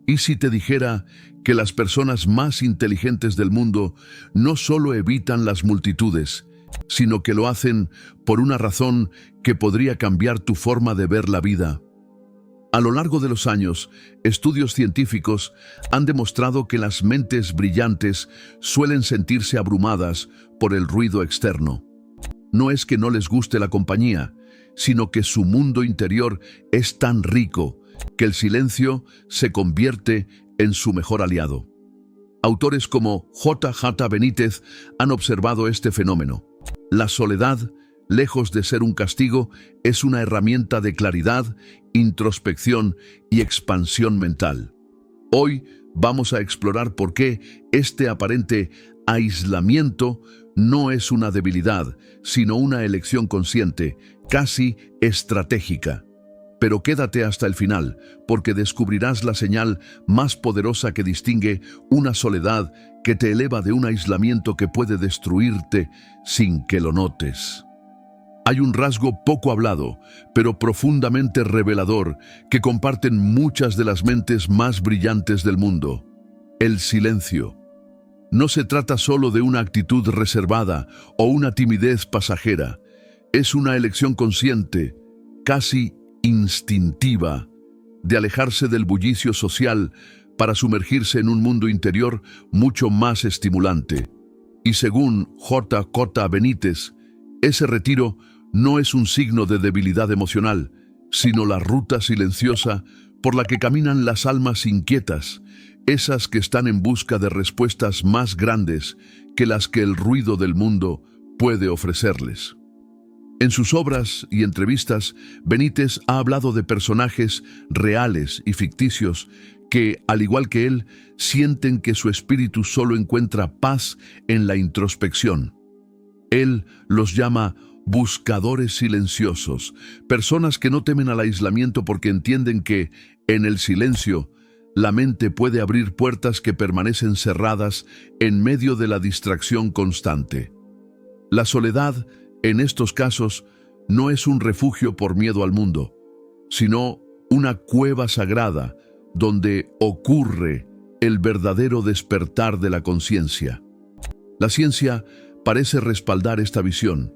¿Y si te dijera que las personas más inteligentes del mundo no solo evitan las multitudes, sino que lo hacen por una razón que podría cambiar tu forma de ver la vida? A lo largo de los años, estudios científicos han demostrado que las mentes brillantes suelen sentirse abrumadas por el ruido externo. No es que no les guste la compañía, sino que su mundo interior es tan rico que el silencio se convierte en su mejor aliado. Autores como J.J. Benítez han observado este fenómeno. La soledad, lejos de ser un castigo, es una herramienta de claridad, introspección y expansión mental. Hoy vamos a explorar por qué este aparente aislamiento no es una debilidad, sino una elección consciente, casi estratégica. Pero quédate hasta el final, porque descubrirás la señal más poderosa que distingue una soledad que te eleva de un aislamiento que puede destruirte sin que lo notes. Hay un rasgo poco hablado, pero profundamente revelador, que comparten muchas de las mentes más brillantes del mundo: el silencio. No se trata solo de una actitud reservada o una timidez pasajera. Es una elección consciente, casi instintiva, de alejarse del bullicio social para sumergirse en un mundo interior mucho más estimulante. Y según J.J. Benítez, ese retiro no es un signo de debilidad emocional, sino la ruta silenciosa por la que caminan las almas inquietas, esas que están en busca de respuestas más grandes que las que el ruido del mundo puede ofrecerles. En sus obras y entrevistas, Benítez ha hablado de personajes reales y ficticios que, al igual que él, sienten que su espíritu solo encuentra paz en la introspección. Él los llama buscadores silenciosos, personas que no temen al aislamiento porque entienden que, en el silencio, la mente puede abrir puertas que permanecen cerradas en medio de la distracción constante. La soledad, en estos casos, no es un refugio por miedo al mundo, sino una cueva sagrada donde ocurre el verdadero despertar de la conciencia. La ciencia parece respaldar esta visión.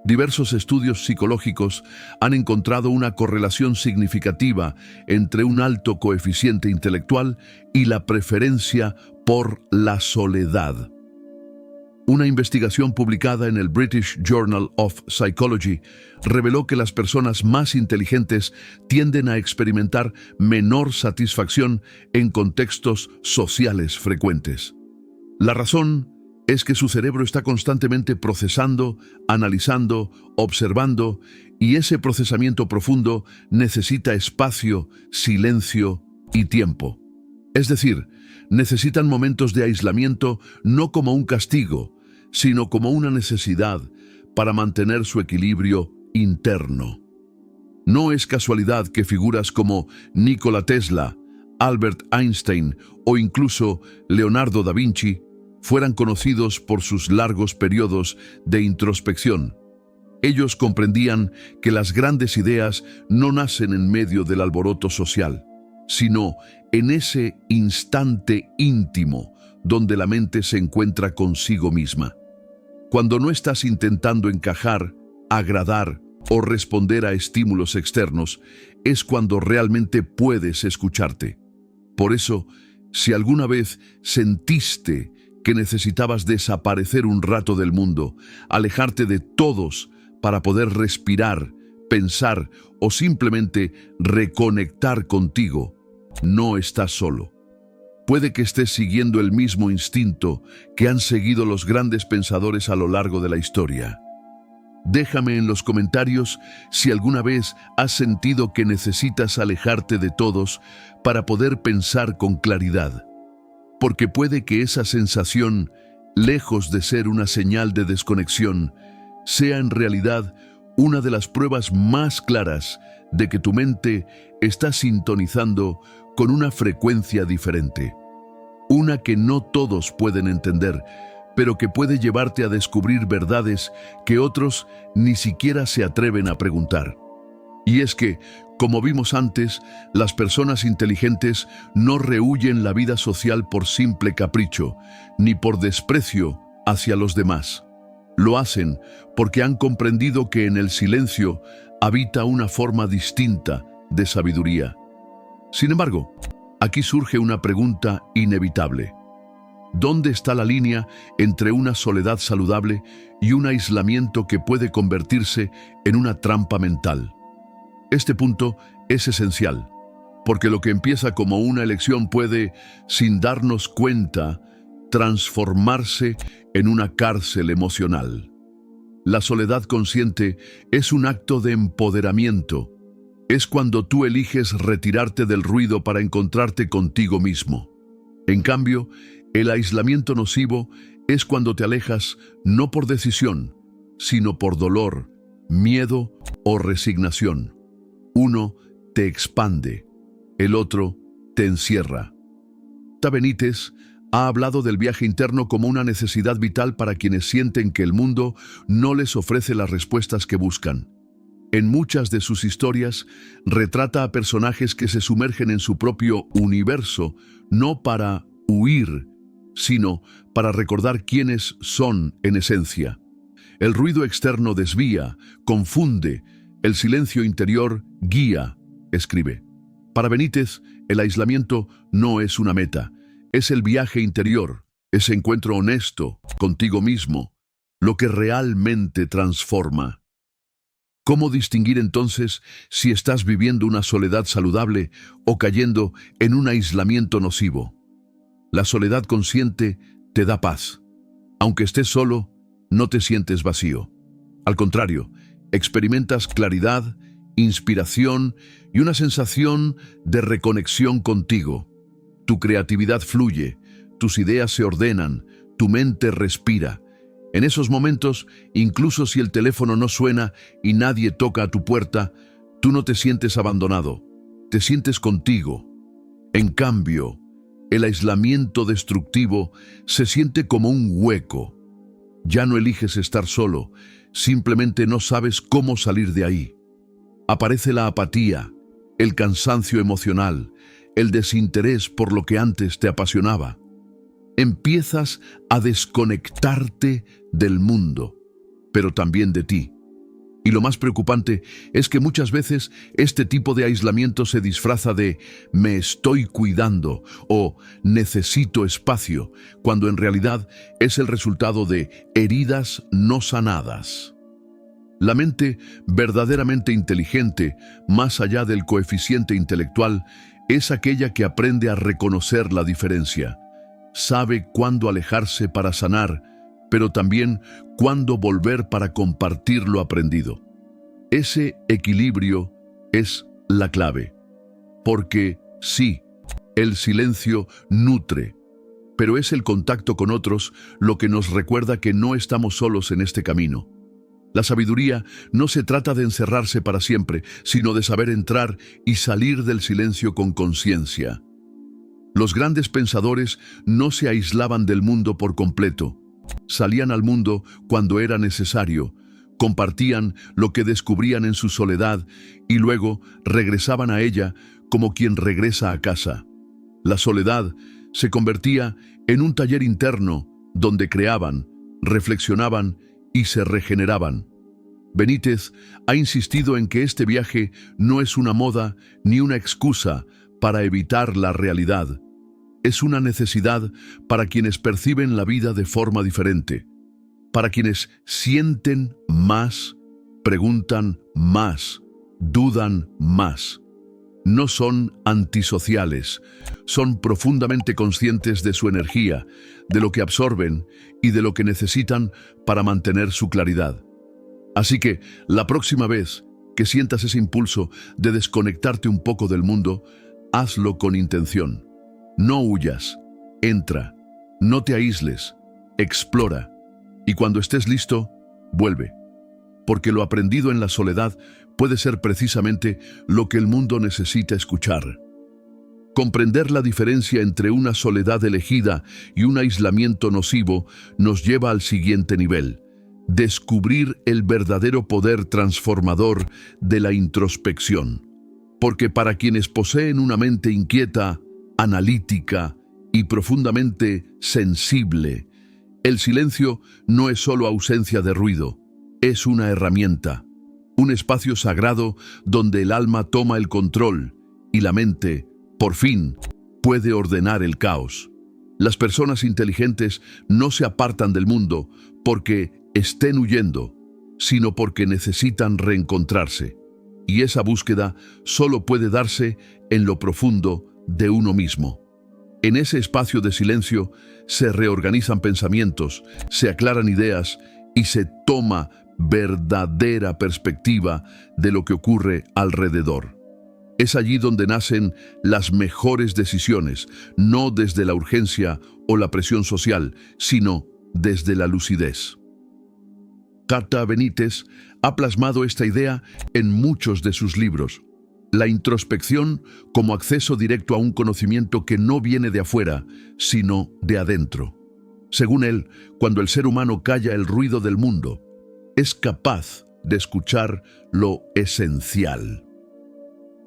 Diversos estudios psicológicos han encontrado una correlación significativa entre un alto coeficiente intelectual y la preferencia por la soledad. Una investigación publicada en el British Journal of Psychology reveló que las personas más inteligentes tienden a experimentar menor satisfacción en contextos sociales frecuentes. La razón es que su cerebro está constantemente procesando, analizando, observando, y ese procesamiento profundo necesita espacio, silencio y tiempo. Es decir, necesitan momentos de aislamiento no como un castigo, sino como una necesidad para mantener su equilibrio interno. No es casualidad que figuras como Nikola Tesla, Albert Einstein o incluso Leonardo da Vinci fueran conocidos por sus largos periodos de introspección. Ellos comprendían que las grandes ideas no nacen en medio del alboroto social, sino en ese instante íntimo donde la mente se encuentra consigo misma. Cuando no estás intentando encajar, agradar o responder a estímulos externos, es cuando realmente puedes escucharte. Por eso, si alguna vez sentiste que necesitabas desaparecer un rato del mundo, alejarte de todos para poder respirar, pensar o simplemente reconectar contigo, no estás solo. Puede que estés siguiendo el mismo instinto que han seguido los grandes pensadores a lo largo de la historia. Déjame en los comentarios si alguna vez has sentido que necesitas alejarte de todos para poder pensar con claridad. Porque puede que esa sensación, lejos de ser una señal de desconexión, sea en realidad una de las pruebas más claras de que tu mente está sintonizando con una frecuencia diferente. Una que no todos pueden entender, pero que puede llevarte a descubrir verdades que otros ni siquiera se atreven a preguntar. Y es que, como vimos antes, las personas inteligentes no rehúyen la vida social por simple capricho, ni por desprecio hacia los demás. Lo hacen porque han comprendido que en el silencio habita una forma distinta de sabiduría. Sin embargo, aquí surge una pregunta inevitable. ¿Dónde está la línea entre una soledad saludable y un aislamiento que puede convertirse en una trampa mental? Este punto es esencial, porque lo que empieza como una elección puede, sin darnos cuenta, transformarse en una cárcel emocional. La soledad consciente es un acto de empoderamiento. Es cuando tú eliges retirarte del ruido para encontrarte contigo mismo. En cambio, el aislamiento nocivo es cuando te alejas no por decisión, sino por dolor, miedo o resignación. Uno te expande, el otro te encierra. Benítez ha hablado del viaje interno como una necesidad vital para quienes sienten que el mundo no les ofrece las respuestas que buscan. En muchas de sus historias, retrata a personajes que se sumergen en su propio universo, no para huir, sino para recordar quiénes son en esencia. El ruido externo desvía, confunde, el silencio interior guía, escribe. Para Benítez, el aislamiento no es una meta, es el viaje interior, ese encuentro honesto contigo mismo, lo que realmente transforma. ¿Cómo distinguir entonces si estás viviendo una soledad saludable o cayendo en un aislamiento nocivo? La soledad consciente te da paz. Aunque estés solo, no te sientes vacío. Al contrario, experimentas claridad, inspiración y una sensación de reconexión contigo. Tu creatividad fluye, tus ideas se ordenan, tu mente respira. En esos momentos, incluso si el teléfono no suena y nadie toca a tu puerta, tú no te sientes abandonado, te sientes contigo. En cambio, el aislamiento destructivo se siente como un hueco. Ya no eliges estar solo, simplemente no sabes cómo salir de ahí. Aparece la apatía, el cansancio emocional, el desinterés por lo que antes te apasionaba. Empiezas a desconectarte del mundo, pero también de ti. Y lo más preocupante es que muchas veces este tipo de aislamiento se disfraza de «me estoy cuidando» o «necesito espacio», cuando en realidad es el resultado de heridas no sanadas. La mente verdaderamente inteligente, más allá del coeficiente intelectual, es aquella que aprende a reconocer la diferencia. Sabe cuándo alejarse para sanar, pero también cuándo volver para compartir lo aprendido. Ese equilibrio es la clave. Porque sí, el silencio nutre, pero es el contacto con otros lo que nos recuerda que no estamos solos en este camino. La sabiduría no se trata de encerrarse para siempre, sino de saber entrar y salir del silencio con conciencia. Los grandes pensadores no se aislaban del mundo por completo. Salían al mundo cuando era necesario, compartían lo que descubrían en su soledad y luego regresaban a ella como quien regresa a casa. La soledad se convertía en un taller interno donde creaban, reflexionaban y se regeneraban. Benítez ha insistido en que este viaje no es una moda ni una excusa para evitar la realidad. Es una necesidad para quienes perciben la vida de forma diferente, para quienes sienten más, preguntan más, dudan más. No son antisociales, son profundamente conscientes de su energía, de lo que absorben y de lo que necesitan para mantener su claridad. Así que, la próxima vez que sientas ese impulso de desconectarte un poco del mundo, hazlo con intención. No huyas, entra, no te aísles, explora, y cuando estés listo, vuelve. Porque lo aprendido en la soledad puede ser precisamente lo que el mundo necesita escuchar. Comprender la diferencia entre una soledad elegida y un aislamiento nocivo nos lleva al siguiente nivel: descubrir el verdadero poder transformador de la introspección. Porque para quienes poseen una mente inquieta, analítica y profundamente sensible, el silencio no es solo ausencia de ruido, es una herramienta, un espacio sagrado donde el alma toma el control y la mente, por fin, puede ordenar el caos. Las personas inteligentes no se apartan del mundo porque estén huyendo, sino porque necesitan reencontrarse. Y esa búsqueda solo puede darse en lo profundo de uno mismo. En ese espacio de silencio se reorganizan pensamientos, se aclaran ideas y se toma verdadera perspectiva de lo que ocurre alrededor. Es allí donde nacen las mejores decisiones, no desde la urgencia o la presión social, sino desde la lucidez. Cata Benítez ha plasmado esta idea en muchos de sus libros. La introspección como acceso directo a un conocimiento que no viene de afuera, sino de adentro. Según él, cuando el ser humano calla el ruido del mundo, es capaz de escuchar lo esencial.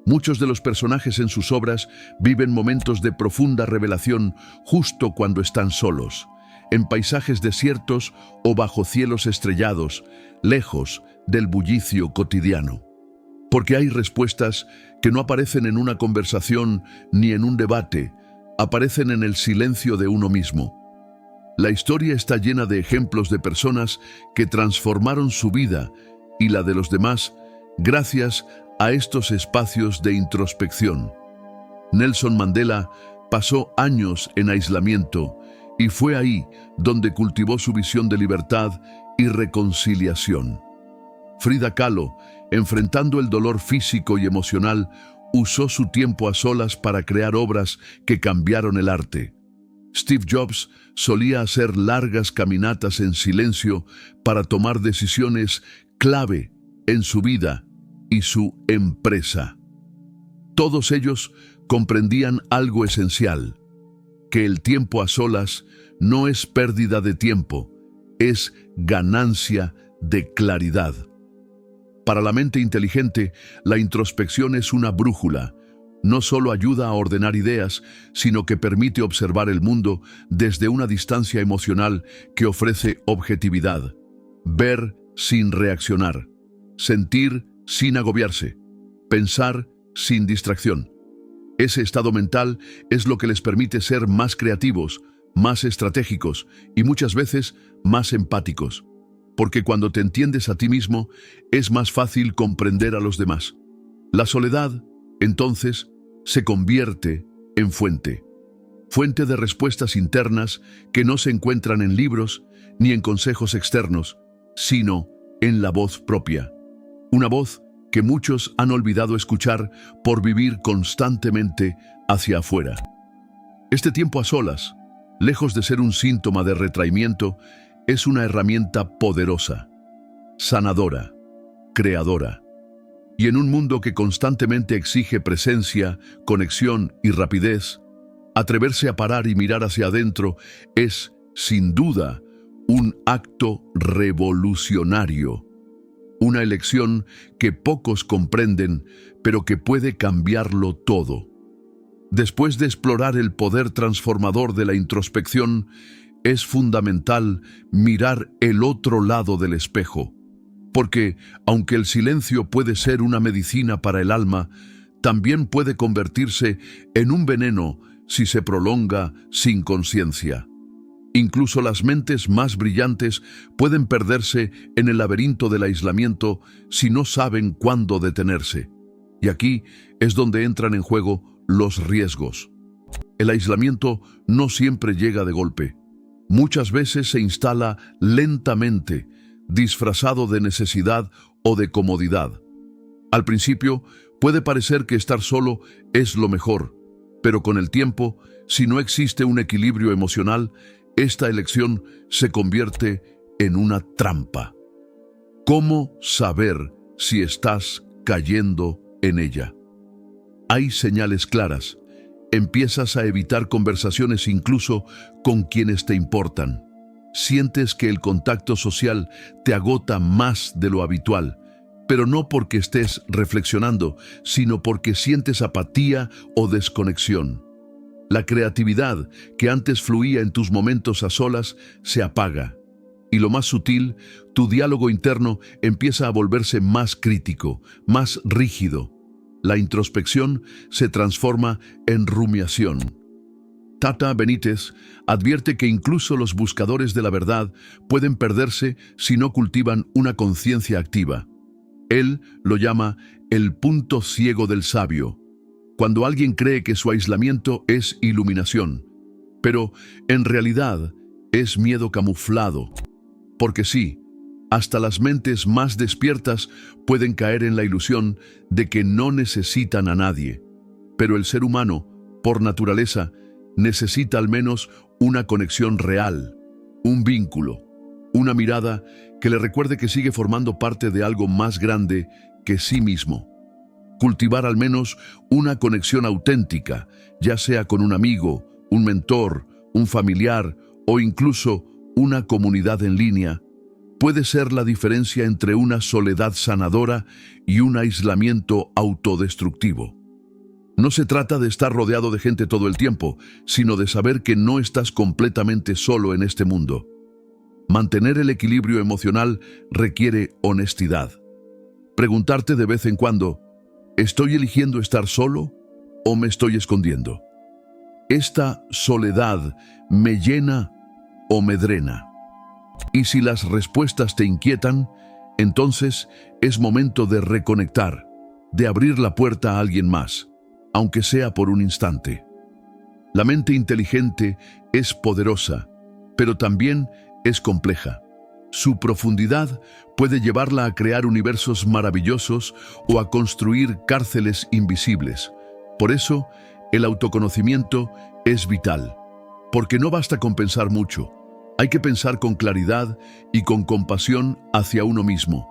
Muchos de los personajes en sus obras viven momentos de profunda revelación justo cuando están solos, en paisajes desiertos o bajo cielos estrellados, lejos del bullicio cotidiano. Porque hay respuestas que no aparecen en una conversación ni en un debate, aparecen en el silencio de uno mismo. La historia está llena de ejemplos de personas que transformaron su vida y la de los demás gracias a estos espacios de introspección. Nelson Mandela pasó años en aislamiento y fue ahí donde cultivó su visión de libertad y reconciliación. Frida Kahlo, enfrentando el dolor físico y emocional, usó su tiempo a solas para crear obras que cambiaron el arte. Steve Jobs solía hacer largas caminatas en silencio para tomar decisiones clave en su vida y su empresa. Todos ellos comprendían algo esencial, que el tiempo a solas no es pérdida de tiempo, es ganancia de claridad. Para la mente inteligente, la introspección es una brújula. No solo ayuda a ordenar ideas, sino que permite observar el mundo desde una distancia emocional que ofrece objetividad. Ver sin reaccionar, sentir sin agobiarse, pensar sin distracción. Ese estado mental es lo que les permite ser más creativos, más estratégicos y muchas veces más empáticos. Porque cuando te entiendes a ti mismo, es más fácil comprender a los demás. La soledad, entonces, se convierte en fuente. Fuente de respuestas internas que no se encuentran en libros ni en consejos externos, sino en la voz propia. Una voz que muchos han olvidado escuchar por vivir constantemente hacia afuera. Este tiempo a solas, lejos de ser un síntoma de retraimiento, es una herramienta poderosa, sanadora, creadora. Y en un mundo que constantemente exige presencia, conexión y rapidez, atreverse a parar y mirar hacia adentro es, sin duda, un acto revolucionario. Una elección que pocos comprenden, pero que puede cambiarlo todo. Después de explorar el poder transformador de la introspección, es fundamental mirar el otro lado del espejo, porque, aunque el silencio puede ser una medicina para el alma, también puede convertirse en un veneno si se prolonga sin conciencia. Incluso las mentes más brillantes pueden perderse en el laberinto del aislamiento si no saben cuándo detenerse. Y aquí es donde entran en juego los riesgos. El aislamiento no siempre llega de golpe. Muchas veces se instala lentamente, disfrazado de necesidad o de comodidad. Al principio puede parecer que estar solo es lo mejor, pero con el tiempo, si no existe un equilibrio emocional, esta elección se convierte en una trampa. ¿Cómo saber si estás cayendo en ella? Hay señales claras. Empiezas a evitar conversaciones incluso con quienes te importan. Sientes que el contacto social te agota más de lo habitual, pero no porque estés reflexionando, sino porque sientes apatía o desconexión. La creatividad que antes fluía en tus momentos a solas se apaga. Y lo más sutil, tu diálogo interno empieza a volverse más crítico, más rígido. La introspección se transforma en rumiación. Tata Benítez advierte que incluso los buscadores de la verdad pueden perderse si no cultivan una conciencia activa. Él lo llama el punto ciego del sabio, cuando alguien cree que su aislamiento es iluminación, pero en realidad es miedo camuflado. Porque sí, hasta las mentes más despiertas pueden caer en la ilusión de que no necesitan a nadie. Pero el ser humano, por naturaleza, necesita al menos una conexión real, un vínculo, una mirada que le recuerde que sigue formando parte de algo más grande que sí mismo. Cultivar al menos una conexión auténtica, ya sea con un amigo, un mentor, un familiar o incluso una comunidad en línea, puede ser la diferencia entre una soledad sanadora y un aislamiento autodestructivo. No se trata de estar rodeado de gente todo el tiempo, sino de saber que no estás completamente solo en este mundo. Mantener el equilibrio emocional requiere honestidad. Preguntarte de vez en cuando, ¿estoy eligiendo estar solo o me estoy escondiendo? ¿Esta soledad me llena o me drena? Y si las respuestas te inquietan, entonces es momento de reconectar, de abrir la puerta a alguien más, aunque sea por un instante. La mente inteligente es poderosa, pero también es compleja. Su profundidad puede llevarla a crear universos maravillosos o a construir cárceles invisibles. Por eso, el autoconocimiento es vital, porque no basta con pensar mucho. Hay que pensar con claridad y con compasión hacia uno mismo.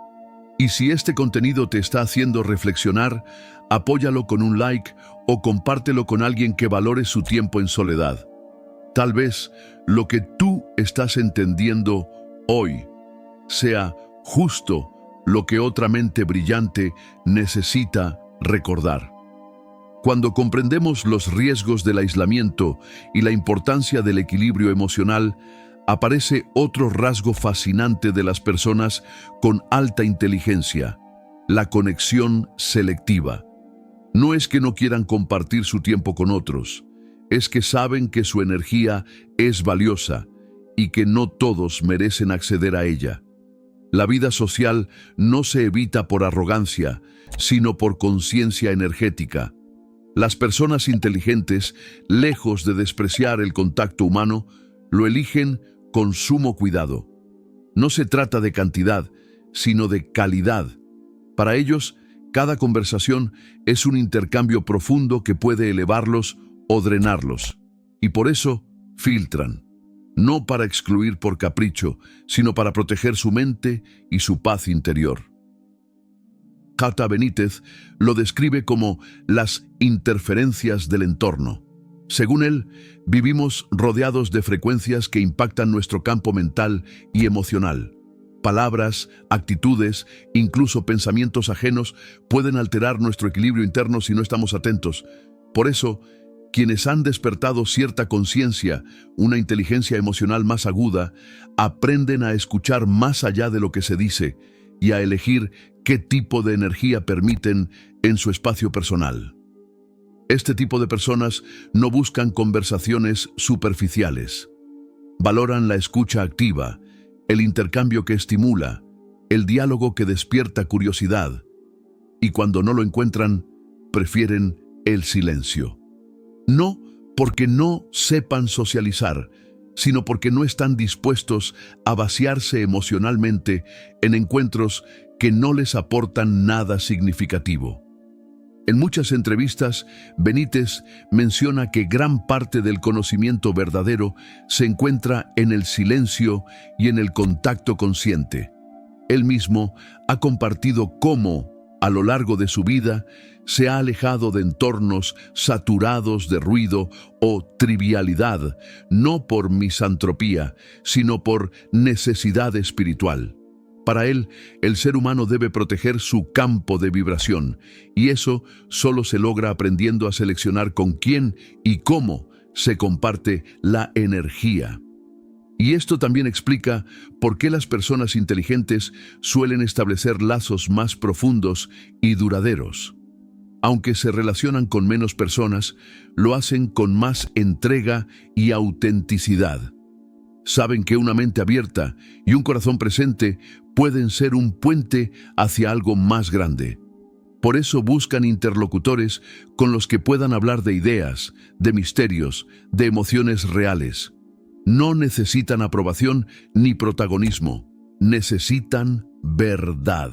Y si este contenido te está haciendo reflexionar, apóyalo con un like o compártelo con alguien que valore su tiempo en soledad. Tal vez lo que tú estás entendiendo hoy sea justo lo que otra mente brillante necesita recordar. Cuando comprendemos los riesgos del aislamiento y la importancia del equilibrio emocional, aparece otro rasgo fascinante de las personas con alta inteligencia: la conexión selectiva. No es que no quieran compartir su tiempo con otros, es que saben que su energía es valiosa y que no todos merecen acceder a ella. La vida social no se evita por arrogancia, sino por conciencia energética. Las personas inteligentes, lejos de despreciar el contacto humano, lo eligen con sumo cuidado. No se trata de cantidad, sino de calidad. Para ellos, cada conversación es un intercambio profundo que puede elevarlos o drenarlos. Y por eso, filtran. No para excluir por capricho, sino para proteger su mente y su paz interior. Tata Benítez lo describe como las interferencias del entorno. Según él, vivimos rodeados de frecuencias que impactan nuestro campo mental y emocional. Palabras, actitudes, incluso pensamientos ajenos pueden alterar nuestro equilibrio interno si no estamos atentos. Por eso, quienes han despertado cierta conciencia, una inteligencia emocional más aguda, aprenden a escuchar más allá de lo que se dice y a elegir qué tipo de energía permiten en su espacio personal. Este tipo de personas no buscan conversaciones superficiales. Valoran la escucha activa, el intercambio que estimula, el diálogo que despierta curiosidad. Y cuando no lo encuentran, prefieren el silencio. No porque no sepan socializar, sino porque no están dispuestos a vaciarse emocionalmente en encuentros que no les aportan nada significativo. En muchas entrevistas, Benítez menciona que gran parte del conocimiento verdadero se encuentra en el silencio y en el contacto consciente. Él mismo ha compartido cómo, a lo largo de su vida, se ha alejado de entornos saturados de ruido o trivialidad, no por misantropía, sino por necesidad espiritual. Para él, el ser humano debe proteger su campo de vibración, y eso solo se logra aprendiendo a seleccionar con quién y cómo se comparte la energía. Y esto también explica por qué las personas inteligentes suelen establecer lazos más profundos y duraderos. Aunque se relacionan con menos personas, lo hacen con más entrega y autenticidad. Saben que una mente abierta y un corazón presente pueden ser un puente hacia algo más grande. Por eso buscan interlocutores con los que puedan hablar de ideas, de misterios, de emociones reales. No necesitan aprobación ni protagonismo, necesitan verdad.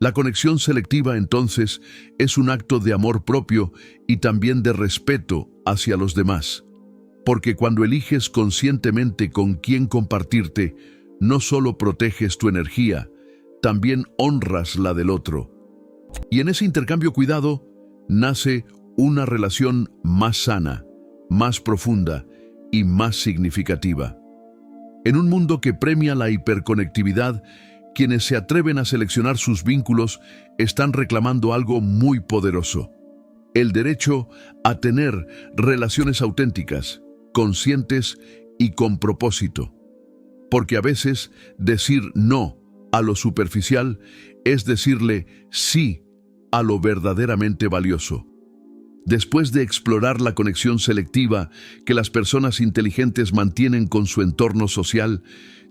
La conexión selectiva, entonces, es un acto de amor propio y también de respeto hacia los demás. Porque cuando eliges conscientemente con quién compartirte, no solo proteges tu energía, también honras la del otro. Y en ese intercambio cuidado nace una relación más sana, más profunda y más significativa. En un mundo que premia la hiperconectividad, quienes se atreven a seleccionar sus vínculos están reclamando algo muy poderoso: el derecho a tener relaciones auténticas, conscientes y con propósito. Porque a veces decir no a lo superficial es decirle sí a lo verdaderamente valioso. Después de explorar la conexión selectiva que las personas inteligentes mantienen con su entorno social,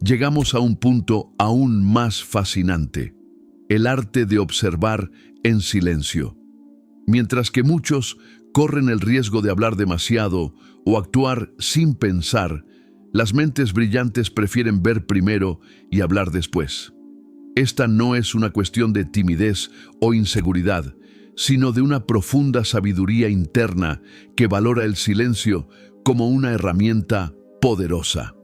llegamos a un punto aún más fascinante: el arte de observar en silencio. Mientras que muchos corren el riesgo de hablar demasiado o actuar sin pensar, las mentes brillantes prefieren ver primero y hablar después. Esta no es una cuestión de timidez o inseguridad, sino de una profunda sabiduría interna que valora el silencio como una herramienta poderosa.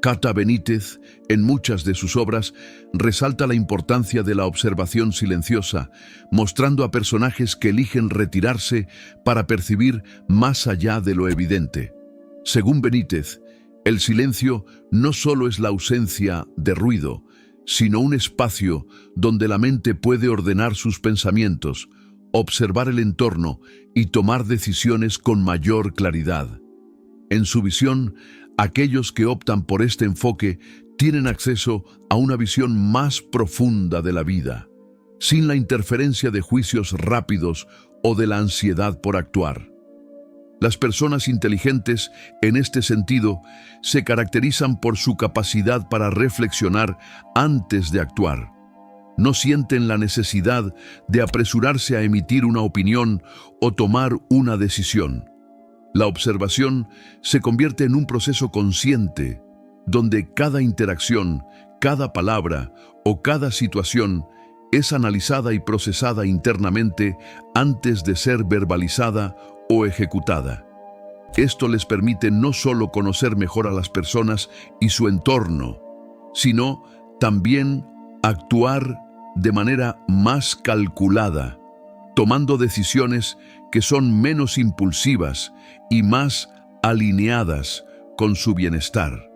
Kata Benítez, en muchas de sus obras, resalta la importancia de la observación silenciosa, mostrando a personajes que eligen retirarse para percibir más allá de lo evidente. Según Benítez, el silencio no solo es la ausencia de ruido, sino un espacio donde la mente puede ordenar sus pensamientos, observar el entorno y tomar decisiones con mayor claridad. En su visión, aquellos que optan por este enfoque tienen acceso a una visión más profunda de la vida, sin la interferencia de juicios rápidos o de la ansiedad por actuar. Las personas inteligentes, en este sentido, se caracterizan por su capacidad para reflexionar antes de actuar. No sienten la necesidad de apresurarse a emitir una opinión o tomar una decisión. La observación se convierte en un proceso consciente, donde cada interacción, cada palabra o cada situación es analizada y procesada internamente antes de ser verbalizada o ejecutada. Esto les permite no solo conocer mejor a las personas y su entorno, sino también actuar de manera más calculada, tomando decisiones que son menos impulsivas y más alineadas con su bienestar.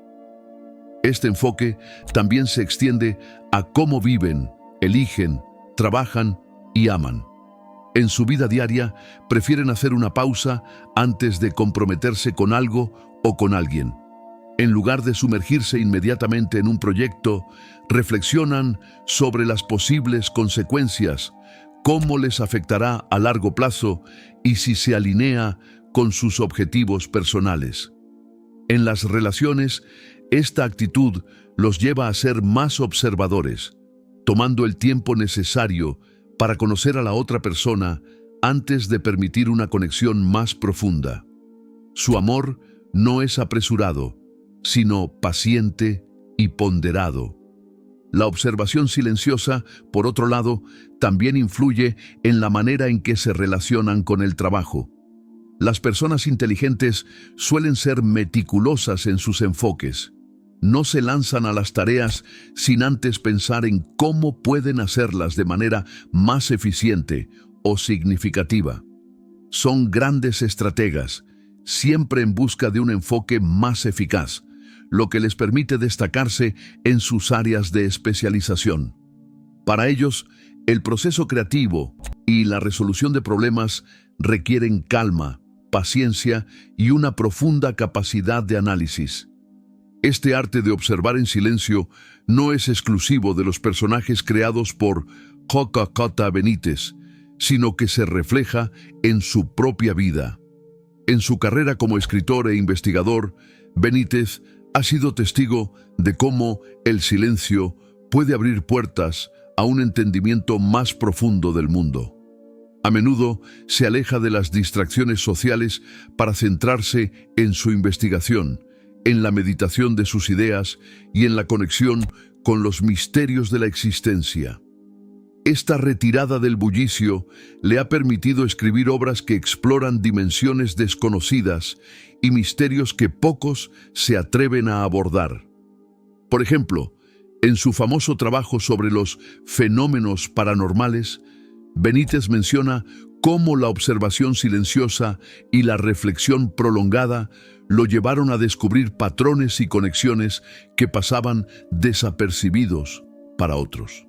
Este enfoque también se extiende a cómo viven, eligen, trabajan y aman. En su vida diaria, prefieren hacer una pausa antes de comprometerse con algo o con alguien. En lugar de sumergirse inmediatamente en un proyecto, reflexionan sobre las posibles consecuencias, cómo les afectará a largo plazo y si se alinea con sus objetivos personales. En las relaciones, esta actitud los lleva a ser más observadores, tomando el tiempo necesario para conocer a la otra persona antes de permitir una conexión más profunda. Su amor no es apresurado, sino paciente y ponderado. La observación silenciosa, por otro lado, también influye en la manera en que se relacionan con el trabajo. Las personas inteligentes suelen ser meticulosas en sus enfoques. No se lanzan a las tareas sin antes pensar en cómo pueden hacerlas de manera más eficiente o significativa. Son grandes estrategas, siempre en busca de un enfoque más eficaz, lo que les permite destacarse en sus áreas de especialización. Para ellos, el proceso creativo y la resolución de problemas requieren calma, paciencia y una profunda capacidad de análisis. Este arte de observar en silencio no es exclusivo de los personajes creados por Kata Benítez, sino que se refleja en su propia vida. En su carrera como escritor e investigador, Benítez ha sido testigo de cómo el silencio puede abrir puertas a un entendimiento más profundo del mundo. A menudo se aleja de las distracciones sociales para centrarse en su investigación, en la meditación de sus ideas y en la conexión con los misterios de la existencia. Esta retirada del bullicio le ha permitido escribir obras que exploran dimensiones desconocidas y misterios que pocos se atreven a abordar. Por ejemplo, en su famoso trabajo sobre los fenómenos paranormales, Benítez menciona cómo la observación silenciosa y la reflexión prolongada lo llevaron a descubrir patrones y conexiones que pasaban desapercibidos para otros.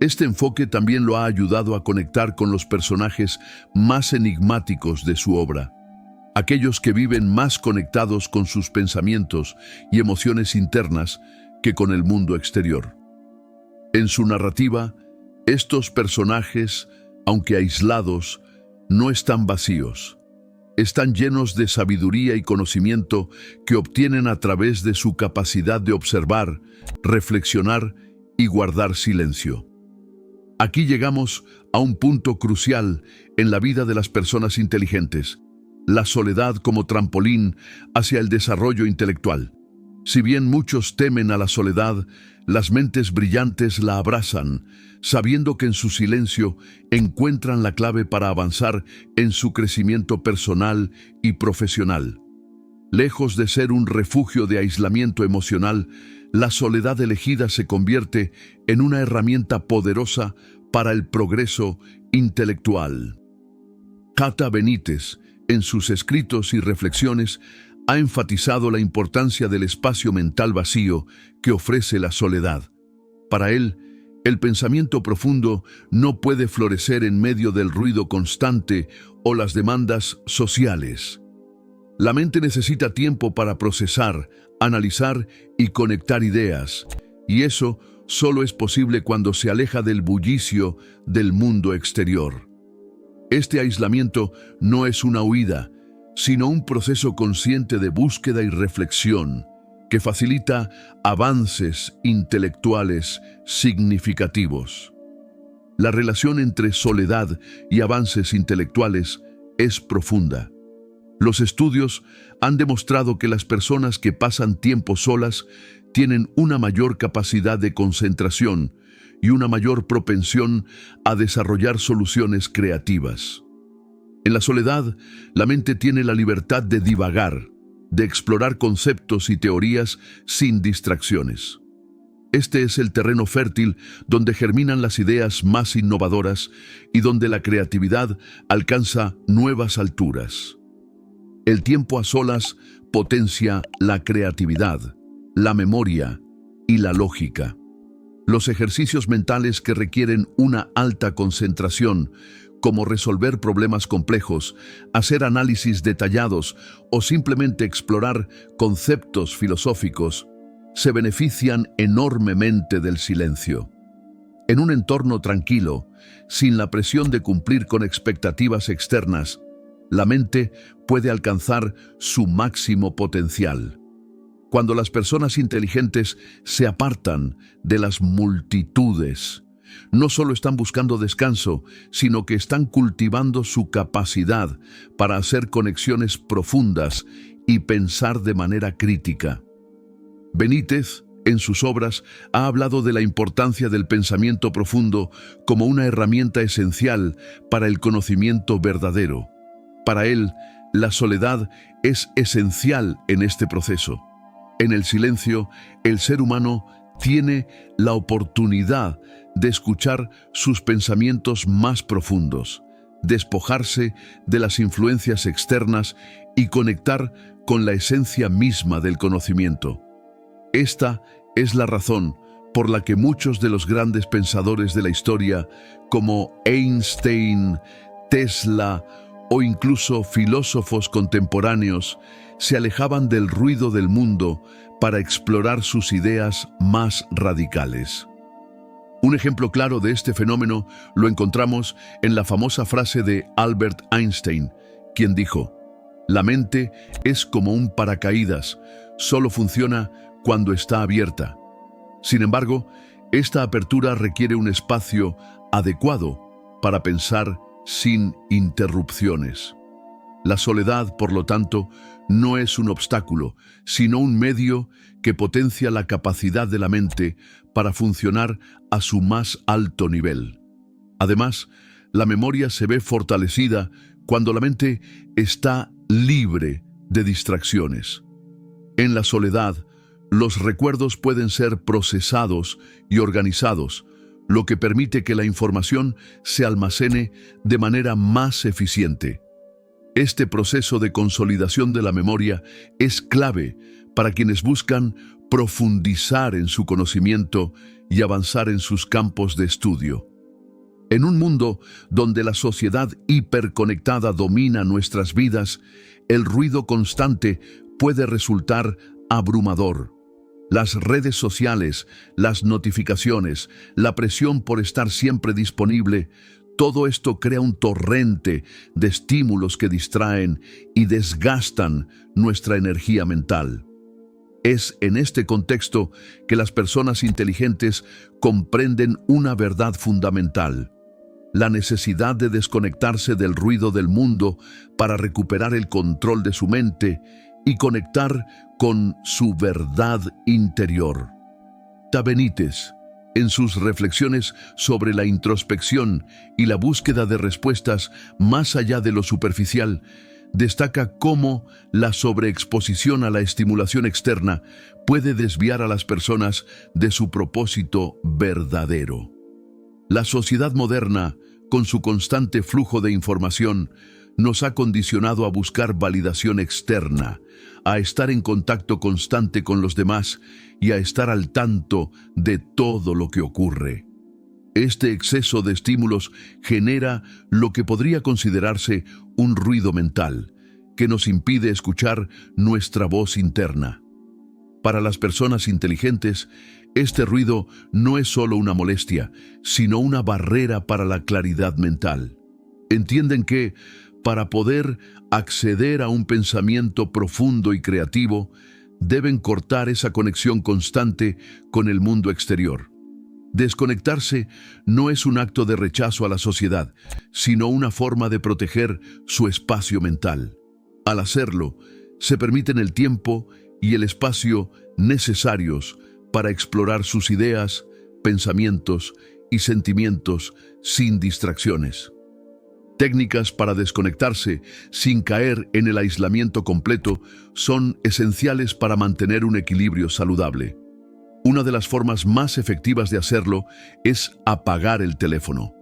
Este enfoque también lo ha ayudado a conectar con los personajes más enigmáticos de su obra, aquellos que viven más conectados con sus pensamientos y emociones internas que con el mundo exterior. En su narrativa, estos personajes, aunque aislados, no están vacíos. Están llenos de sabiduría y conocimiento que obtienen a través de su capacidad de observar, reflexionar y guardar silencio. Aquí llegamos a un punto crucial en la vida de las personas inteligentes: la soledad como trampolín hacia el desarrollo intelectual. Si bien muchos temen a la soledad, las mentes brillantes la abrazan, sabiendo que en su silencio encuentran la clave para avanzar en su crecimiento personal y profesional. Lejos de ser un refugio de aislamiento emocional, la soledad elegida se convierte en una herramienta poderosa para el progreso intelectual. Kata Benítez, en sus escritos y reflexiones, ha enfatizado la importancia del espacio mental vacío que ofrece la soledad. Para él, el pensamiento profundo no puede florecer en medio del ruido constante o las demandas sociales. La mente necesita tiempo para procesar, analizar y conectar ideas, y eso solo es posible cuando se aleja del bullicio del mundo exterior. Este aislamiento no es una huida, sino un proceso consciente de búsqueda y reflexión que facilita avances intelectuales significativos. La relación entre soledad y avances intelectuales es profunda. Los estudios han demostrado que las personas que pasan tiempo solas tienen una mayor capacidad de concentración y una mayor propensión a desarrollar soluciones creativas. En la soledad, la mente tiene la libertad de divagar, de explorar conceptos y teorías sin distracciones. Este es el terreno fértil donde germinan las ideas más innovadoras y donde la creatividad alcanza nuevas alturas. El tiempo a solas potencia la creatividad, la memoria y la lógica. Los ejercicios mentales que requieren una alta concentración, como resolver problemas complejos, hacer análisis detallados o simplemente explorar conceptos filosóficos, se benefician enormemente del silencio. En un entorno tranquilo, sin la presión de cumplir con expectativas externas, la mente puede alcanzar su máximo potencial. Cuando las personas inteligentes se apartan de las multitudes, no solo están buscando descanso, sino que están cultivando su capacidad para hacer conexiones profundas y pensar de manera crítica. Benítez, en sus obras, ha hablado de la importancia del pensamiento profundo como una herramienta esencial para el conocimiento verdadero. Para él, la soledad es esencial en este proceso. En el silencio, el ser humano tiene la oportunidad de escuchar sus pensamientos más profundos, despojarse de las influencias externas y conectar con la esencia misma del conocimiento. Esta es la razón por la que muchos de los grandes pensadores de la historia, como Einstein, Tesla o incluso filósofos contemporáneos, se alejaban del ruido del mundo para explorar sus ideas más radicales. Un ejemplo claro de este fenómeno lo encontramos en la famosa frase de Albert Einstein, quien dijo: "La mente es como un paracaídas, solo funciona cuando está abierta". Sin embargo, esta apertura requiere un espacio adecuado para pensar sin interrupciones. La soledad, por lo tanto, no es un obstáculo, sino un medio que potencia la capacidad de la mente para funcionar a su más alto nivel. Además, la memoria se ve fortalecida cuando la mente está libre de distracciones. En la soledad, los recuerdos pueden ser procesados y organizados, lo que permite que la información se almacene de manera más eficiente. Este proceso de consolidación de la memoria es clave para quienes buscan profundizar en su conocimiento y avanzar en sus campos de estudio. En un mundo donde la sociedad hiperconectada domina nuestras vidas, el ruido constante puede resultar abrumador. Las redes sociales, las notificaciones, la presión por estar siempre disponible, todo esto crea un torrente de estímulos que distraen y desgastan nuestra energía mental. Es en este contexto que las personas inteligentes comprenden una verdad fundamental: la necesidad de desconectarse del ruido del mundo para recuperar el control de su mente y conectar con su verdad interior. Benítez, en sus reflexiones sobre la introspección y la búsqueda de respuestas más allá de lo superficial, destaca cómo la sobreexposición a la estimulación externa puede desviar a las personas de su propósito verdadero. La sociedad moderna, con su constante flujo de información, nos ha condicionado a buscar validación externa, a estar en contacto constante con los demás y a estar al tanto de todo lo que ocurre. Este exceso de estímulos genera lo que podría considerarse un ruido mental, que nos impide escuchar nuestra voz interna. Para las personas inteligentes, este ruido no es solo una molestia, sino una barrera para la claridad mental. Entienden que, para poder acceder a un pensamiento profundo y creativo, deben cortar esa conexión constante con el mundo exterior. Desconectarse no es un acto de rechazo a la sociedad, sino una forma de proteger su espacio mental. Al hacerlo, se permiten el tiempo y el espacio necesarios para explorar sus ideas, pensamientos y sentimientos sin distracciones. Técnicas para desconectarse sin caer en el aislamiento completo son esenciales para mantener un equilibrio saludable. Una de las formas más efectivas de hacerlo es apagar el teléfono.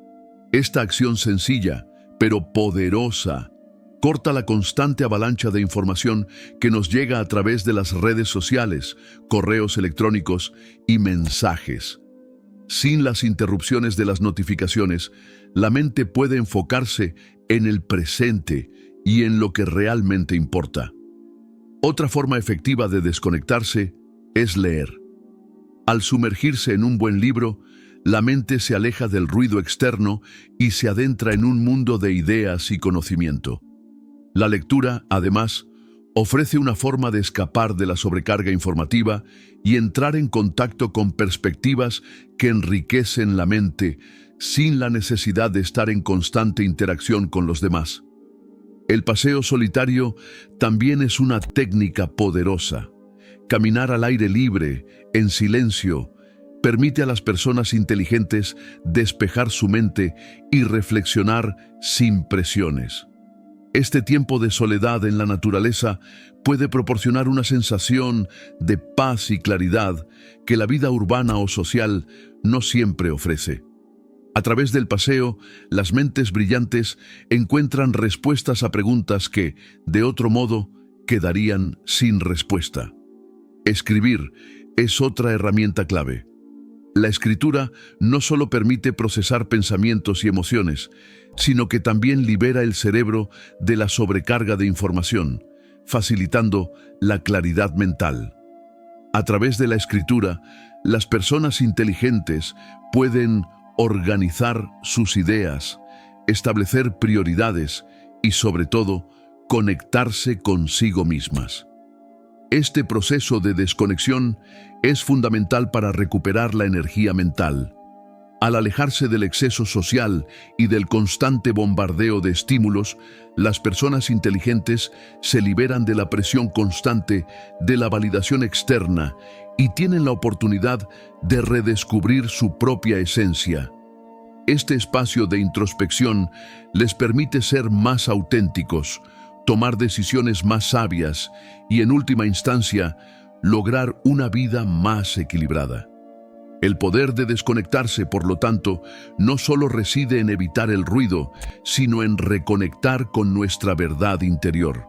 Esta acción sencilla, pero poderosa, corta la constante avalancha de información que nos llega a través de las redes sociales, correos electrónicos y mensajes. Sin las interrupciones de las notificaciones, la mente puede enfocarse en el presente y en lo que realmente importa. Otra forma efectiva de desconectarse es leer. Al sumergirse en un buen libro, la mente se aleja del ruido externo y se adentra en un mundo de ideas y conocimiento. La lectura, además, ofrece una forma de escapar de la sobrecarga informativa y entrar en contacto con perspectivas que enriquecen la mente sin la necesidad de estar en constante interacción con los demás. El paseo solitario también es una técnica poderosa. Caminar al aire libre, en silencio, permite a las personas inteligentes despejar su mente y reflexionar sin presiones. Este tiempo de soledad en la naturaleza puede proporcionar una sensación de paz y claridad que la vida urbana o social no siempre ofrece. A través del paseo, las mentes brillantes encuentran respuestas a preguntas que, de otro modo, quedarían sin respuesta. Escribir es otra herramienta clave. La escritura no solo permite procesar pensamientos y emociones, sino que también libera el cerebro de la sobrecarga de información, facilitando la claridad mental. A través de la escritura, las personas inteligentes pueden organizar sus ideas, establecer prioridades y, sobre todo, conectarse consigo mismas. Este proceso de desconexión es fundamental para recuperar la energía mental. Al alejarse del exceso social y del constante bombardeo de estímulos, las personas inteligentes se liberan de la presión constante de la validación externa y tienen la oportunidad de redescubrir su propia esencia. Este espacio de introspección les permite ser más auténticos, tomar decisiones más sabias y, en última instancia, lograr una vida más equilibrada. El poder de desconectarse, por lo tanto, no solo reside en evitar el ruido, sino en reconectar con nuestra verdad interior.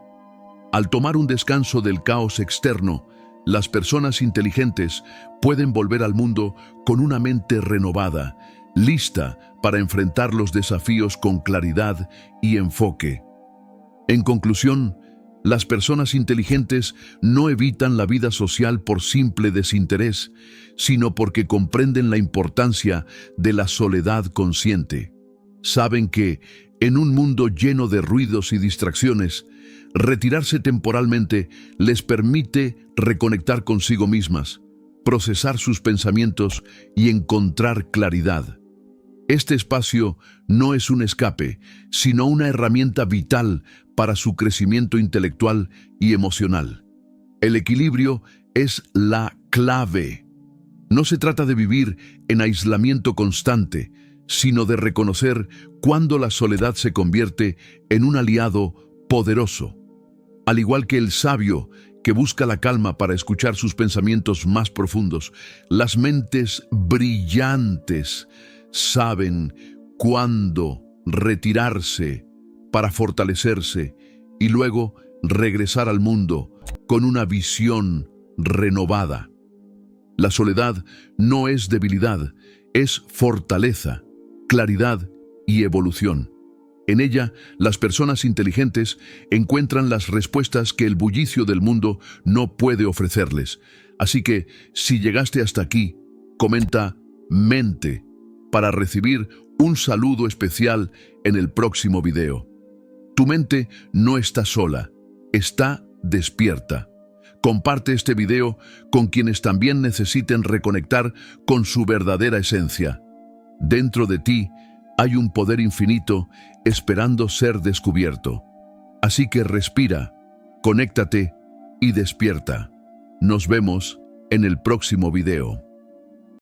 Al tomar un descanso del caos externo, las personas inteligentes pueden volver al mundo con una mente renovada, lista para enfrentar los desafíos con claridad y enfoque. En conclusión, las personas inteligentes no evitan la vida social por simple desinterés, sino porque comprenden la importancia de la soledad consciente. Saben que, en un mundo lleno de ruidos y distracciones, retirarse temporalmente les permite reconectar consigo mismas, procesar sus pensamientos y encontrar claridad. Este espacio no es un escape, sino una herramienta vital para su crecimiento intelectual y emocional. El equilibrio es la clave. No se trata de vivir en aislamiento constante, sino de reconocer cuándo la soledad se convierte en un aliado poderoso. Al igual que el sabio que busca la calma para escuchar sus pensamientos más profundos, las mentes brillantes saben cuándo retirarse para fortalecerse y luego regresar al mundo con una visión renovada. La soledad no es debilidad, es fortaleza, claridad y evolución. En ella, las personas inteligentes encuentran las respuestas que el bullicio del mundo no puede ofrecerles. Así que, si llegaste hasta aquí, comenta mente para recibir un saludo especial en el próximo video. Tu mente no está sola, está despierta. Comparte este video con quienes también necesiten reconectar con su verdadera esencia. Dentro de ti hay un poder infinito esperando ser descubierto. Así que respira, conéctate y despierta. Nos vemos en el próximo video.